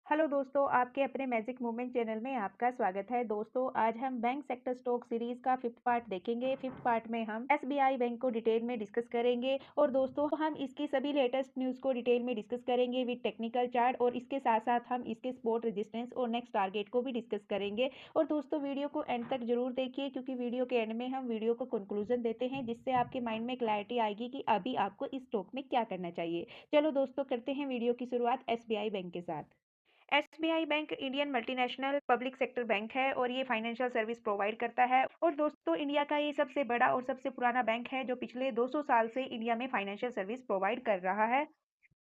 Hello दोस्तों, आपके अपने मैजिक मूवमेंट चैनल में आपका स्वागत है। दोस्तों, आज हम बैंक सेक्टर स्टॉक सीरीज का फिफ्थ पार्ट देखेंगे। फिफ्थ पार्ट में हम एसबीआई बैंक को डिटेल में डिस्कस करेंगे और दोस्तों हम इसकी सभी लेटेस्ट न्यूज़ को डिटेल में डिस्कस करेंगे विद टेक्निकल चार्ट, और इसके साथ साथ हम इसके सपोर्ट रेजिस्टेंस और नेक्स्ट टारगेट को भी डिस्कस करेंगे। और दोस्तों, वीडियो को एंड तक जरूर देखिए, क्योंकि वीडियो के एंड में हम वीडियो को कंक्लूजन देते हैं, जिससे आपके माइंड में क्लैरिटी आएगी कि अभी आपको इस स्टॉक में क्या करना चाहिए। चलो दोस्तों, करते हैं वीडियो की शुरुआत एसबीआई बैंक के साथ। SBI bank Indian multinational public sector bank है और ये फाइनेंशियल सर्विस प्रोवाइड करता है। और दोस्तों, इंडिया का ये सबसे बड़ा और सबसे पुराना बैंक है जो पिछले 200 साल से इंडिया में फाइनेंशियल सर्विस प्रोवाइड कर रहा है।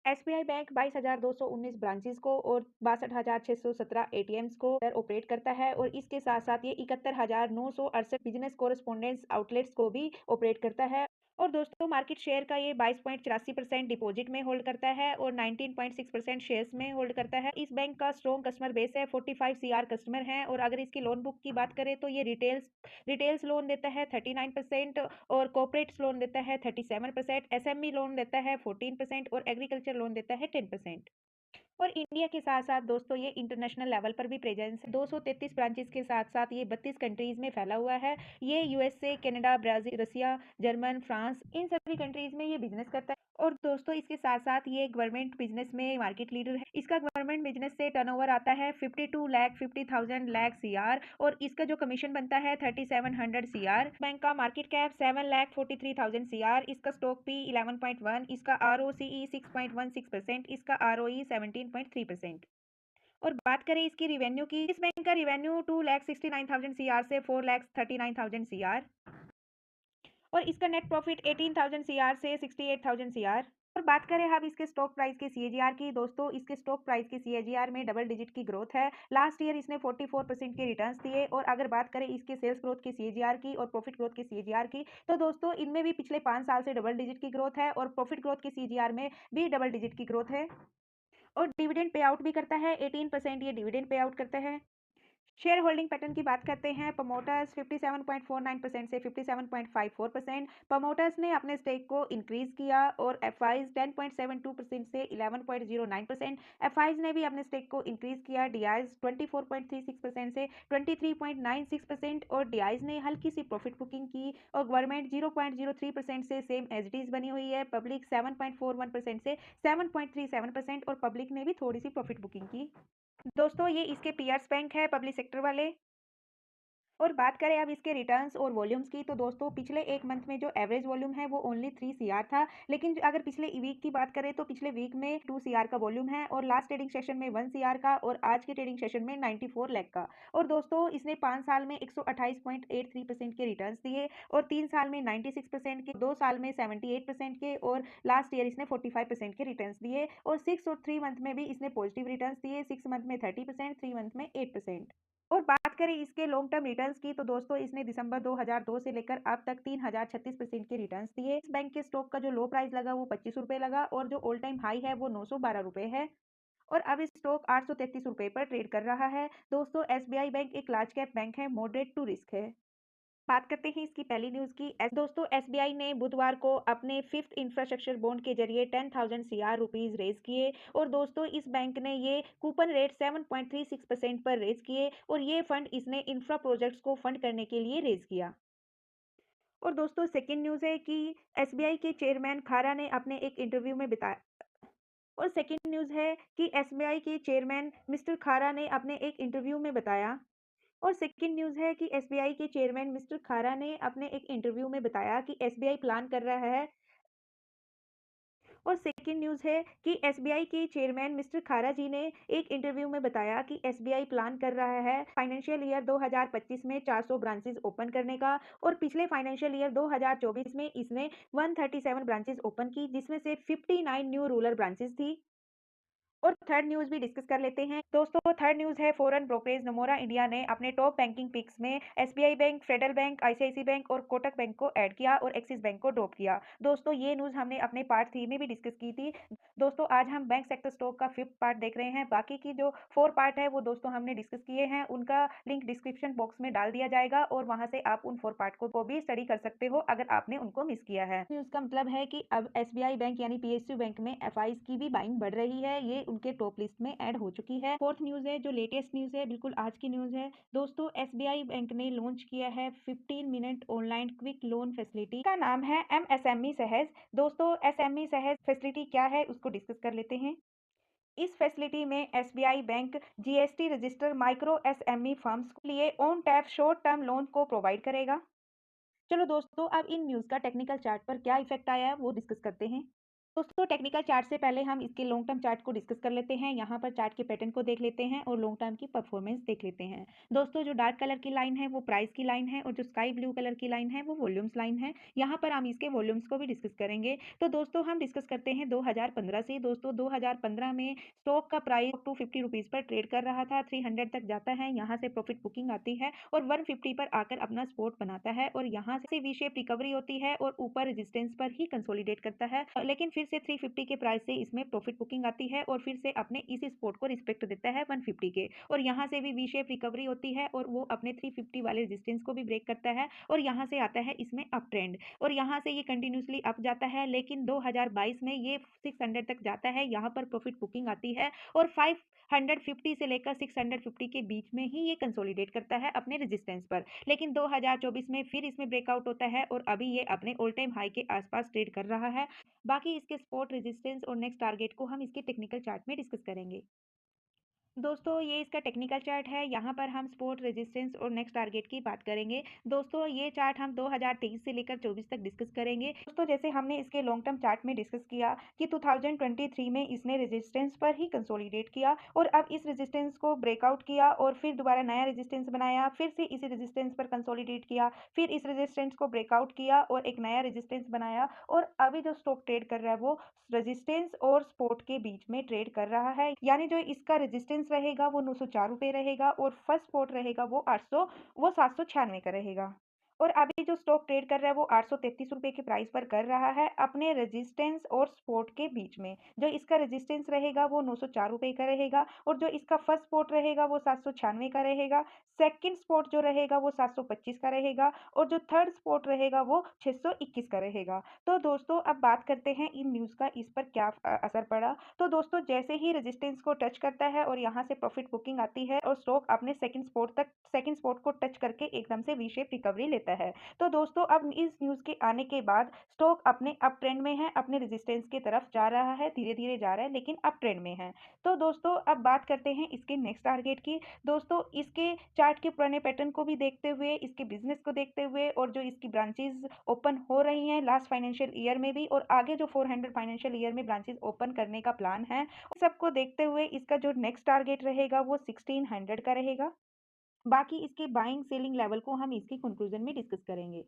एसबीआई बैंक 22,219 ब्रांचेस को और 62,617 एटीएम्स को ऑपरेट करता है, और इसके साथ साथ ये 71,968 बिजनेस कोरेस्पोंडेंस आउटलेट्स को भी ऑपरेट करता है। और दोस्तों, मार्केट शेयर का ये 22.84% डिपॉजिट में होल्ड करता है और 19.6% शेयर्स में होल्ड करता है। इस बैंक का स्ट्रॉन्ग कस्टमर बेस है, 45 सीआर कस्टमर हैं। और अगर इसकी लोन बुक की बात करें तो ये रिटेल्स लोन देता है 39%, और कॉर्पोरेट्स लोन देता है 37%, एसएमई लोन देता है 14% और एग्रीकल्चर लोन देता है 10%। और इंडिया के साथ साथ दोस्तों, ये इंटरनेशनल लेवल पर भी प्रेजेंस है। 233 ब्रांचेस के साथ साथ ये 32 कंट्रीज में फैला हुआ है। ये यूएसए, कनाडा, ब्राजील, रसिया, जर्मन, फ्रांस, इन सभी कंट्रीज में ये बिजनेस करता है। और दोस्तों, इसके साथ साथ ये गवर्नमेंट बिजनेस में मार्केट लीडर है। इसका गवर्नमेंट बिजनेस से टर्नओवर आता है 52 लाख 50,000 लाख सीआर, और इसका जो कमीशन बनता है 3700 सीआर। बैंक का मार्केट कैप 7 लाख 43,000 सीआर। इसका स्टॉक पी 11.1, इसका आरओसीई 6.16%, इसका आरओई 17.3%। और बात करें इसकी रिवेन्यू की, इस बैंक का रिवेन्यू 2,69,000 सीआर से 4,39,000 सीआर, और इसका नेट प्रॉफिट 18,000 सीआर से 68,000 सीआर। और बात करें अब इसके स्टॉक प्राइस के सीएजीआर की, दोस्तों इसके स्टॉक प्राइस के सीएजीआर में डबल डिजिट की ग्रोथ है। लास्ट ईयर इसने 44% के रिटर्न्स दिए। और अगर बात करें इसके सेल्स ग्रोथ के सीएजीआर की और प्रॉफिट ग्रोथ के सीएजीआर की, तो दोस्तों इनमें भी पिछले 5 साल से डबल डिजिट की ग्रोथ है, और प्रॉफिट ग्रोथ के सीएजीआर में भी डबल डिजिट की ग्रोथ है। और डिविडेंड पे आउट भी करता है, 18% ये डिविडेंड पे आउट करता है। शेयर होल्डिंग पैटर्न की बात करते हैं। प्रमोटर्स 57.49% से 57.54%। प्रमोटर्स ने अपने स्टेक को इंक्रीज किया, और एफआईज 10.72% से 11.09%। एफआईज ने भी अपने स्टेक को इंक्रीज किया। डीआईज 24.36% से 23.96%, और डीआईज ने हल्की सी प्रॉफिट बुकिंग की। और गवर्नमेंट 0.03% से सेम एज इट इज बनी हुई है। पब्लिक 7.41% से 7.37%, और पब्लिक ने भी थोड़ी सी प्रॉफिट बुकिंग की। दोस्तों, ये इसके पीयर्स बैंक है पब्लिक सेक्टर वाले। और बात करें अब इसके रिटर्न्स और वॉल्यूम्स की, तो दोस्तों पिछले एक मंथ में जो एवरेज वॉल्यूम है वो ओनली 3 सीआर था। लेकिन अगर पिछले वीक की बात करें तो पिछले वीक में 2 सीआर का वॉल्यूम है, और लास्ट ट्रेडिंग सेशन में 1 सीआर का, और आज के ट्रेडिंग सेशन में 94 लाख का। और दोस्तों, इसने 5 साल में 128.83% के रिटर्न्स दिए, और 3 साल में 96% के, 2 साल में 78% के, और लास्ट ईयर इसने 45% के रिटर्न्स दिए। और 6 और 3 मंथ में भी इसने पॉजिटिव रिटर्न्स दिए। 6 मंथ में 30%, 3 मंथ में 8%। और बात करें इसके लॉन्ग टर्म रिटर्न्स की, तो दोस्तों इसने दिसंबर 2002 से लेकर अब तक 3036% के रिटर्न्स दिए। इस बैंक के स्टॉक का जो लो प्राइस लगा वो 25 रुपए लगा, और जो ऑल टाइम हाई है वो 912 रुपए है। और अब इस स्टॉक 833 रुपए पर ट्रेड कर रहा है। दोस्तों, एसबीआई बैंक एक लार्ज कैप बैंक है, मॉडरेट टू रिस्क है। बात करते हैं इसकी पहली न्यूज की। दोस्तों, एसबीआई ने बुधवार को अपने फिफ्थ इंफ्रास्ट्रक्चर बॉन्ड के जरिए 10,000 सीआर रुपीज रेज किए। और दोस्तों, इस बैंक ने ये कूपन रेट 7.36% पर रेज किए, और ये फंड इसने इंफ्रा प्रोजेक्ट्स को फंड करने के लिए रेज किया। और दोस्तों, सेकेंड न्यूज है कि एसबीआई के चेयरमैन खारा ने अपने एक इंटरव्यू में बताया। और सेकेंड न्यूज है कि एसबीआई के चेयरमैन मिस्टर खारा ने अपने एक इंटरव्यू में बताया। और सेकंड न्यूज़ है कि एसबीआई के चेयरमैन मिस्टर खारा ने अपने एक इंटरव्यू में बताया कि एसबीआई प्लान कर रहा है। और सेकंड न्यूज़ है कि एसबीआई के चेयरमैन मिस्टर खारा जी ने एक इंटरव्यू में बताया कि एसबीआई प्लान कर रहा है फाइनेंशियल ईयर 2025 में 400 ब्रांचेस ओपन करने का। और पिछले फाइनेंशियल ईयर 2024 में इसने 137 ब्रांचेस ओपन की, जिसमें से 59 न्यू रूरल ब्रांचेस थी। और थर्ड न्यूज भी डिस्कस कर लेते हैं। दोस्तों, थर्ड न्यूज है फॉरेन ब्रोकरेज नमोरा इंडिया ने अपने टॉप बैंकिंग पिक्स में SBI bank, Federal bank, ICICI bank और कोटक बैंक को ऐड किया, और एक्सिस बैंक को ड्रॉप किया। दोस्तों, ये न्यूज हमने अपने पार्ट 3 में भी डिस्कस की थी। दोस्तों, आज हम बैंक सेक्टर स्टॉक का फिफ्थ पार्ट देख रहे हैं। बाकी की जो 4 पार्ट है वो दोस्तों हमने डिस्कस किए हैं, उनका लिंक डिस्क्रिप्शन बॉक्स में डाल दिया जाएगा, और वहां से आप उन 4 पार्ट को भी स्टडी कर सकते हो अगर आपने उनको मिस किया है। न्यूज का मतलब है कि अब एसबीआई बैंक यानी पीएसयू बैंक में एफआईज की भी बाइंग बढ़ रही है। ये उनके टॉप लिस्ट में ऐड हो चुकी है। फोर्थ न्यूज़ है, जो लेटेस्ट न्यूज़ है, बिल्कुल आज की न्यूज़ है दोस्तों। एसबीआई बैंक ने लॉन्च किया है 15 minute online quick loan facility का नाम है एमएसएमई सहज। दोस्तों एसएमई सहज फैसिलिटी क्या है उसको डिस्कस कर लेते हैं। इस फैसिलिटी में SBI bank GST register micro SME firms के लिए on tap short term loan को प्रोवाइड करेगा। चलो दोस्तों, अब इन न्यूज़ का टेक्निकल चार्ट पर क्या इफेक्ट आया है वो डिस्कस करते हैं। दोस्तों टेक्निकल चार्ट से पहले हम इसके लॉन्ग टर्म चार्ट को डिस्कस कर लेते हैं। यहाँ पर चार्ट के पैटर्न को देख लेते हैं और लॉन्ग टर्म की परफॉर्मेंस देख लेते हैं। दोस्तों जो डार्क कलर की लाइन है वो प्राइस की लाइन है और जो स्काई ब्लू कलर की लाइन है वो वॉल्यूम्स लाइन है। यहाँ पर हम इसके वॉल्यूम्स को भी डिस्कस करेंगे। तो दोस्तों हम डिस्कस करते हैं 2015 से। दोस्तों 2015 में स्टॉक का प्राइस 250 रुपीज़ पर ट्रेड कर रहा था, 300 तक जाता है, यहाँ से प्रॉफिट बुकिंग आती है और 150 पर आकर अपना सपोर्ट बनाता है और यहाँ से वी शेप रिकवरी होती है और ऊपर रेजिस्टेंस पर ही कंसोलिडेट करता है, लेकिन फिर से 350 के प्राइस से इसमें प्रॉफिट बुकिंग आती है और फिर से अपने इसी सपोर्ट को रिस्पेक्ट देता है 150 के और यहाँ से भी वी शेप रिकवरी होती है और वो अपने 350 वाले रेजिस्टेंस को भी ब्रेक करता है और यहाँ से आता है इसमें अप ट्रेंड और यहाँ से ये कंटिन्यूसली अप जाता है, लेकिन 2022 में ये 600 तक जाता है, यहाँ पर प्रॉफिट बुकिंग आती है और 550 से लेकर 650 के बीच में ही ये कंसोलिडेट करता है अपने रेजिस्टेंस पर, लेकिन 2024 में फिर इसमें ब्रेकआउट होता है और अभी ये अपने ऑल टाइम हाई के आसपास ट्रेड कर रहा है। बाकी इसके सपोर्ट रेजिस्टेंस और नेक्स्ट टारगेट को हम इसके टेक्निकल चार्ट में डिस्कस करेंगे। दोस्तों ये इसका टेक्निकल चार्ट है। यहाँ पर हम सपोर्ट रेजिस्टेंस और नेक्स्ट टारगेट की बात करेंगे। दोस्तों ये चार्ट हम 2023 से लेकर 24 तक डिस्कस करेंगे। दोस्तों जैसे हमने इसके लॉन्ग टर्म चार्ट में डिस्कस किया कि 2023 में इसने रेजिस्टेंस पर ही कंसोलिडेट किया और अब इस रेजिस्टेंस को ब्रेकआउट किया और फिर दोबारा नया रेजिस्टेंस बनाया, फिर से इसी रेजिस्टेंस पर कंसोलिडेट किया, फिर इस रेजिस्टेंस को ब्रेकआउट किया और एक नया रेजिस्टेंस बनाया और अभी जो स्टॉक ट्रेड कर रहा है वो रेजिस्टेंस और सपोर्ट के बीच में ट्रेड कर रहा है। यानी जो इसका रेजिस्टेंस रहेगा वो 904 रुपये रहेगा और फर्स्ट सपोर्ट रहेगा वो 796 का रहेगा और अभी जो स्टॉक ट्रेड कर रहा है वो 833 रुपये के प्राइस पर कर रहा है अपने रेजिस्टेंस और सपोर्ट के बीच में। जो इसका रेजिस्टेंस रहेगा वो 904 रुपये का रहेगा और जो इसका फर्स्ट सपोर्ट रहेगा वो 796 का रहेगा। सेकंड सपोर्ट जो रहेगा वो 725 का रहेगा और जो थर्ड सपोर्ट रहेगा वो 621 का रहेगा। तो दोस्तों अब बात करते हैं इन न्यूज़ का इस पर क्या असर पड़ा। तो दोस्तों जैसे ही रेजिस्टेंस को टच करता है और यहाँ से प्रॉफिट बुकिंग आती है और स्टॉक अपने सेकंड स्पोर्ट को टच करके एकदम से वी शेप रिकवरी लेता है। तो दोस्तों अब इस न्यूज़ के आने के बाद स्टॉक अपने अप ट्रेंड में है, अपने रेजिस्टेंस की तरफ जा रहा है, धीरे धीरे जा रहा है लेकिन अप ट्रेंड में है। तो दोस्तों अब बात करते हैं इसके नेक्स्ट टारगेट की। दोस्तों इसके चार्ट के पुराने पैटर्न को भी देखते हुए, इसके बिजनेस को देखते हुए और जो इसकी ब्रांचेस ओपन हो रही हैं लास्ट फाइनेंशियल ईयर में भी और आगे जो 400 फाइनेंशियल ईयर में ब्रांचेस ओपन करने का प्लान है, सबको देखते हुए इसका जो नेक्स्ट टारगेट रहेगा वो 1600 का रहेगा। बाकी इसके बाइंग सेलिंग लेवल को हम इसके कंक्लूजन में डिस्कस करेंगे।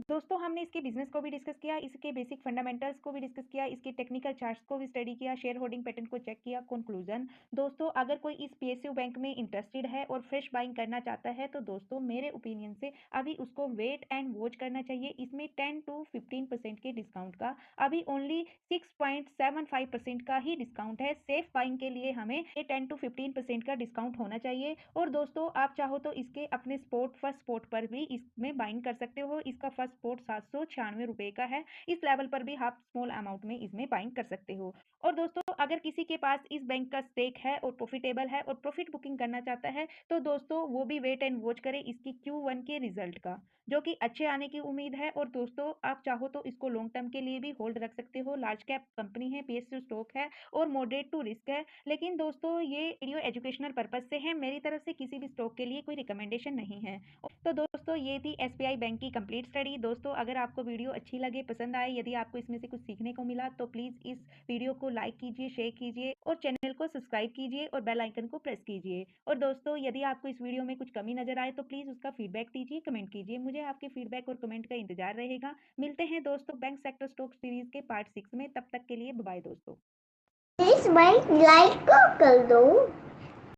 दोस्तों हमने इसके बिजनेस को भी डिस्कस किया, इसके बेसिक फंडामेंटल्स को भी डिस्कस किया, इसके टेक्निकल चार्ट्स को भी स्टडी किया, शेयर होल्डिंग पैटर्न को चेक किया। कंक्लूजन दोस्तों अगर कोई इस पीएसयू बैंक में इंटरेस्टेड है और फ्रेश बाइंग करना चाहता है तो दोस्तों मेरे ओपिनियन से अभी उसको वेट एंड वॉच करना चाहिए। इसमें 10 to 15% के डिस्काउंट का अभी ओनली 6.75% का ही डिस्काउंट है। सेफ बाइंग के लिए हमें ये 10 to 15% का डिस्काउंट होना चाहिए और दोस्तों आप चाहो तो इसके अपने फर्स्ट स्पोर्ट पर भी इसमें बाइंग कर सकते हो। इसका फर्स्ट सपोर्ट 796 रुपये का है। इस लेवल पर भी आप स्मॉल अमाउंट में इसमें बाइंग कर सकते हो। और दोस्तों अगर किसी के पास इस बैंक का स्टेक है और प्रॉफिटेबल है और प्रॉफिट बुकिंग करना चाहता है तो दोस्तों वो भी वेट एंड वॉच करे इसकी Q1 के रिजल्ट का, जो कि अच्छे आने की उम्मीद है। और दोस्तों आप चाहो तो इसको लॉन्ग टर्म के लिए भी होल्ड रख सकते हो। लार्ज कैप कंपनी है, पीएसयू स्टॉक है और मॉडरेट टू रिस्क है। लेकिन दोस्तों ये वीडियो एजुकेशनल पर्पज से है, मेरी तरफ से किसी भी स्टॉक के लिए कोई रिकमेंडेशन नहीं है। तो दोस्तों ये थी एसबीआई बैंक की कंप्लीट स्टडी। दोस्तों अगर आपको वीडियो अच्छी लगे, पसंद आए, यदि आपको इसमें से कुछ सीखने को मिला तो प्लीज़ इस वीडियो को लाइक कीजिए, शेयर कीजिए और चैनल को सब्सक्राइब कीजिए और बेल आइकन को प्रेस कीजिए। और दोस्तों यदि आपको इस वीडियो में कुछ कमी नजर आए तो प्लीज़ उसका फीडबैक दीजिए, कमेंट कीजिए। मुझे आपके फीडबैक और कमेंट का इंतजार रहेगा। मिलते हैं दोस्तों बैंक सेक्टर स्टॉक सीरीज के पार्ट 6 में। तब तक के लिए बाय दोस्तों। प्लीज भाई लाइक कर दो।